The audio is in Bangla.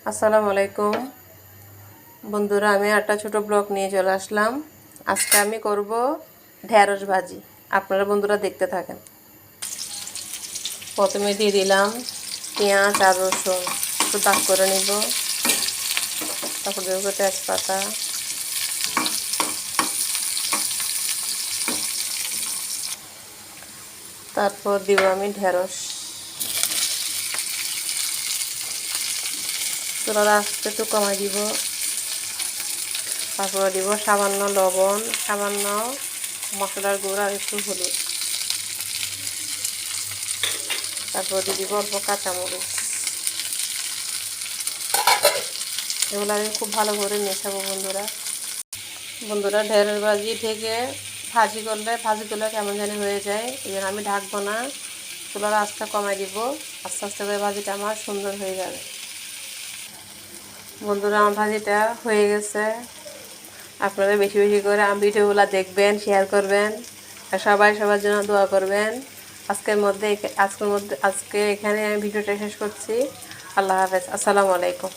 আসসালামু আলাইকুম বন্ধুরা, আমি একটা ছোট ব্লগ নিয়ে চলে আসলাম। আজকে আমি করব ঢেঁড়স ভাজি। আপনারা বন্ধুরা দেখতে থাকেন। প্রথমে দিয়ে দিলাম পেঁয়াজ আর রসুন, একটু দাগ করে নিব। তারপর দেবো তেজপাতা, তারপর দিব আমি ঢেঁড়স। চুলার আঁচটা একটু কমাই দিব। তারপর দিব সামান্য লবণ, সামান্য মশলার গুঁড়া আর একটু হলুদ। তারপর দিয়ে দিব অল্প কাঁচামরিচ। এগুলো আমি খুব ভালো করে মেশাবো বন্ধুরা। ঢেঁড়স ভাজি থেকে ভাজিগুলো কেমন জানি হয়ে যায়, এই জন্য আমি ঢাকবো না। চুলার আঁচটা কমাই দিব। আস্তে আস্তে করে ভাজিটা আমার সুন্দর হয়ে যাবে। বন্ধুরা, আমার ভাজিটা হয়ে গেছে। আপনারা বেশি বেশি করে আমার ভিডিওগুলো দেখবেন, শেয়ার করবেন আর সবার জন্য দোয়া করবেন। আজকে এখানে আমি ভিডিওটা শেষ করছি। আল্লাহ হাফেজ। আসসালামু আলাইকুম।